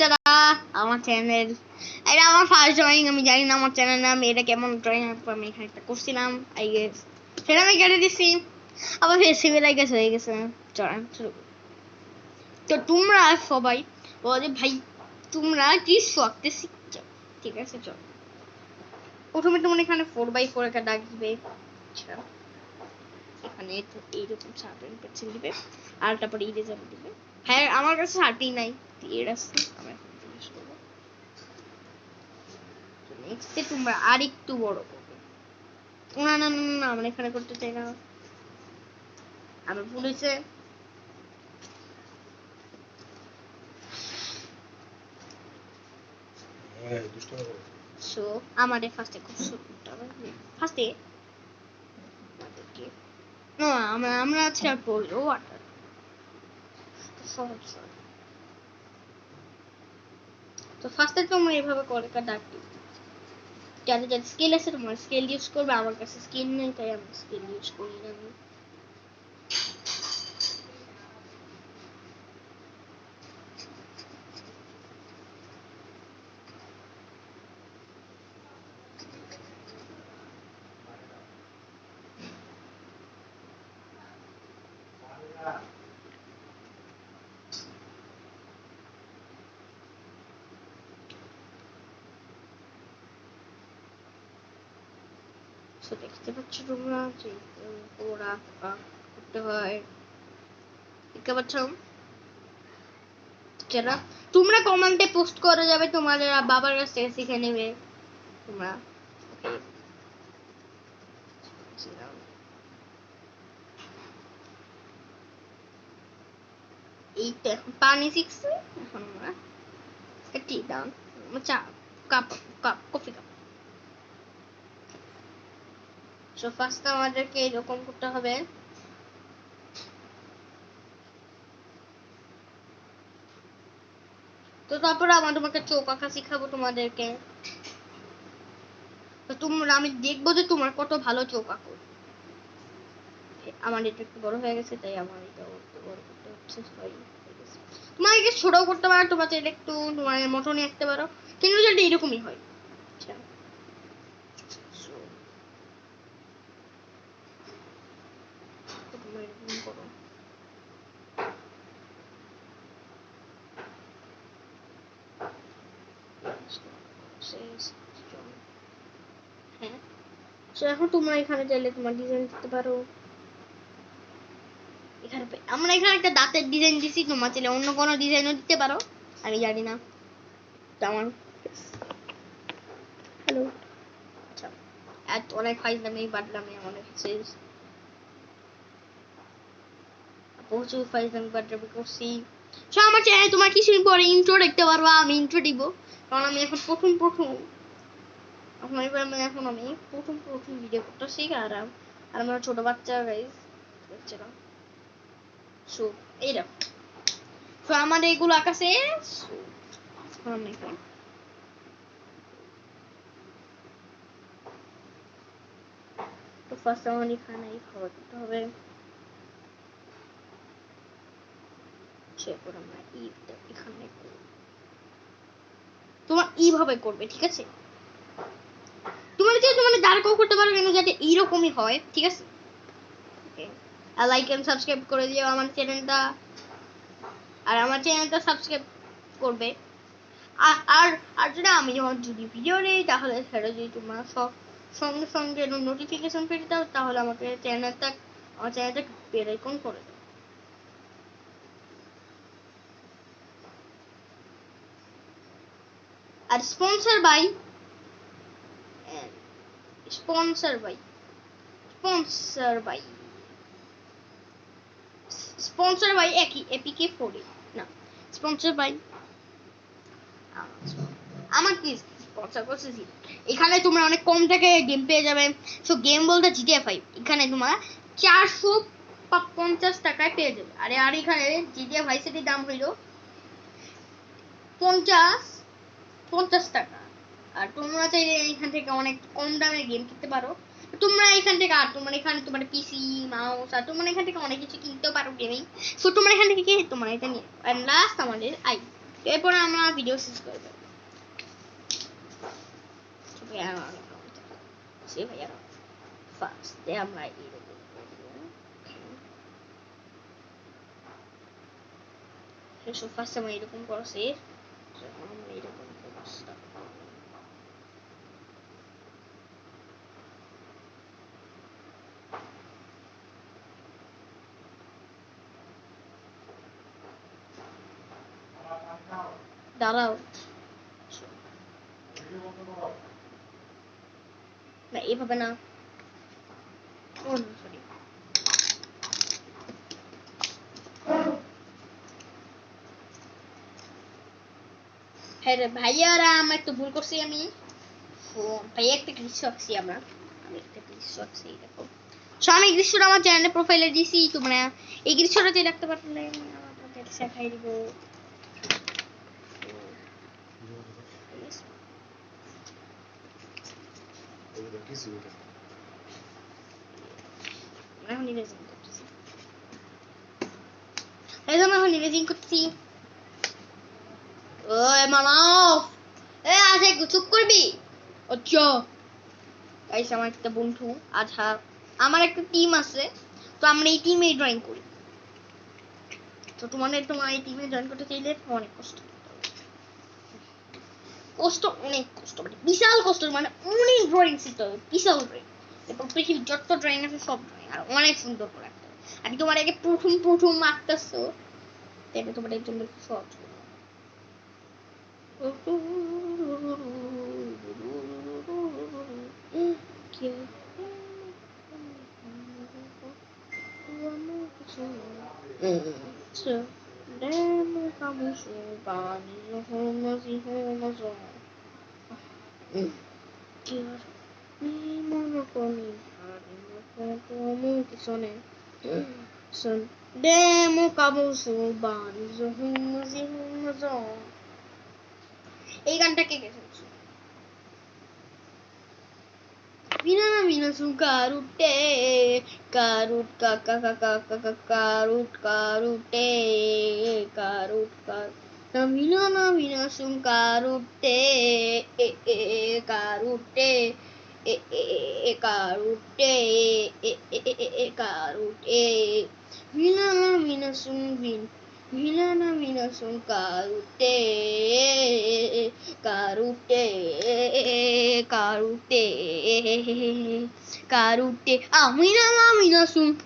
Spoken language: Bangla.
বাচ্চারা, আমার চ্যানেল, এটা আমার ফার্স্ট ড্রয়িং। আমি জানি না আমার চ্যানেল নাম, এটা কেমন ড্রয়িং আমি এখানে একটা করছিলাম আই গেস, সেটা আমি কেটে দিচ্ছি। আবার ফেস্টিভ্যাল আই গেস হয়ে গেছে। চলেন শুরু করি। তো তোমরা সবাই বলে ভাই তোমরা কি শখতে শিখছো, ঠিক আছে? চল, প্রথমে তোমরা এখানে 4x4 একটা দাগ দিবে। আচ্ছা, এখানে এইরকম শার্পেন পেন্সিল দিবে, আর তারপরে ইরেজার দিবে। হ্যাঁ, আমার কাছে শার্পই নাই, এর আছে। আমরা এখন ফিনিশ করব। নেক্সটে তোমরা আরেকটু বড় করবে। না না না না, আমরা এখানে করতে চাই না, আমার ভুল হয়েছে। সো আমাদের ফার্স্টে খুব শুরু করতে হবে। ফার্স্টে আমাদেরকে না, আমরা আজকে আর পড়বো ওয়াটার সহজ সহজ। তো ফার্স্টে তোমরা এইভাবে করে দাগ দিবে। যাদের যাদের স্কেল আছে তোমার স্কেল ইউজ করবে, আমার কাছে স্কেল নেই তাই আমি স্কেল ইউজ করি না। তো দেখতে পাচ্ছ তোমরা যে ওরা করতে হয়, দেখতে পাচ্ছ? যারা তোমরা কমেন্টে পোস্ট করে যাবে, তোমার বাবার কাছ থেকে শিখে নেবে তোমরা। এইটা এখন পানি শিখছে, এখন আমরা টি দাও, চা cup, coffee cup. So first আমাদেরকে এরকম করতে হবে। তো তারপরে আমরা তোমাকে চোখ আঁকা শিখাবো তোমাদেরকে। তো তোমরা, আমি দেখবো যে তোমার কত ভালো চোখ আঁকো। আমার এটা একটু বড় হয়ে গেছে তাই আমার এটা একটু বড় করতে হচ্ছে, সরি। তোমার একটু ছোট করতে পারো, তোমার চাইলে একটু তোমার মতনই আঁকতে পারো, কিন্তু যদি এরকমই হয়। আচ্ছা, তোমরা এরকম করো। হ্যাঁ, এখন তোমরা এখানে চাইলে তোমার ডিজাইন দিতে পারো। এখানে আমরা এখানে একটা দাঁতের ডিজাইন দিছি, তোমার চাইলে অন্য কোনো ডিজাইনও দিতে পারো, আমি জানি না। তো আমার হ্যালো, আচ্ছা, এত অনেক ফাইজলামি বাদলামি আমাদের কাছে, প্রচুর ফাইজলামি বাদলামি করছি। সো আমার চ্যানেলে তোমার কিছুদিন পরে ইন্ট্রো দেখতে পারবো, আমি ইন্ট্রো দিব, কারণ আমি এখন প্রথম আমি প্রথম ভিডিও করতেছি। আর আমরা ছোট বাচ্চা গাইস, বাচ্চারা। সো এইরকম, সো আমাদের এগুলো আকাশে তো ফার্স্ট আমার এখানে খাবার দিতে হবে। সেরপর আমরা এখানে তোমার এইভাবে করবে, ঠিক আছে? তোমার যে তোমার দাঁড়াও করতে পারো কেন, যাতে এইরকমই হয়, ঠিক আছে? আর লাইক এন্ড সাবস্ক্রাইব করে দিও আমার চ্যানেলটা, আর আমার চ্যানেলটা সাবস্ক্রাইব করবে। আর আর আমি যদি ভিডিও নেই তাহলে সেটা যদি তোমরা সঙ্গে সঙ্গে নোটিফিকেশন পেয়ে দাও, তাহলে আমার চ্যানেলটা বেল আইকন করে দাও। আর sponsor by sponsor by sponsor by sponsor by APK 4 না, স্পন্সর বাই আমার কি স্পন্সর করতেছি। এখানে তোমরা অনেক কম টাকায় গেম পেয়ে যাবে। সো গেম বলতে জিটিএ 5, এখানে তোমরা 450 টাকায় পেয়ে যাবে। আর এখানে জিটিএ ভাই সিটির দাম হইল 50 টাকা। আর তোমরা চাইলে এখান থেকে অনেক কম দামে গেম কিনতে পারো। তোমরা এখান থেকে, আর তোমার এখানে তোমার পিসি মাউস, আর তোমরা এখান থেকে অনেক কিছু কিনতেও পারো গেমিং। সো তোমরা এখান থেকে তোমার এটা নিয়ে। লাস্ট আমাদের এরপর আমরা ভিডিও শেষ করব ভাইয়া ফার্স্ট আমরা এরকম করবো ফার্স্ট আমরা এরকম করছি আমরা এরকম অবস্থা দাঁড়াও না এইভাবে না সরি হ্যাঁ রে ভাইয়ারা আমরা একটু ভুল করছি আমি ভাইয়া একটা দৃশ্য আঁকছি আমরা আমি একটা দৃশ্য আঁকছি দেখো আমি দৃশ্যটা আমার চ্যানেলে প্রোফাইলে দিছি তোমরা এই দৃশ্যটা যে দেখতে পারলে আমাদের দেখাই দিব এখন ইরেজিং করতেছি ইরেজিং করতেছি ওই মানব এ আজে চুপ করবি আচ্ছা গাইস আমার একটা বন্ধু আচ্ছা আমার একটা টিম আছে তো আমরা এই টিমে ড্রয়িং করি তো তোমার এই টিমে জয়েন করতে চাইলে অনেক কষ্ট অনেক কষ্ট মানে বিশাল কষ্ট মানে অনেক ড্রয়িং শিখতে হবে বিশাল ড্রয়িং এবং পৃথিবীর যত ড্রয়িং আছে সব ড্রয়িং আর অনেক সুন্দর করে আঁকতে হবে আর তোমার আগে প্রথম আঁকতেছো তাহলে তোমার এর জন্য সহজ এই গানটা কে গেছে Mina su karute karut kaka kaka kaka karut karute karut kar Mina sum karute karute karute karute Mina sum vin Mina sum karute karute karute karute Mina sum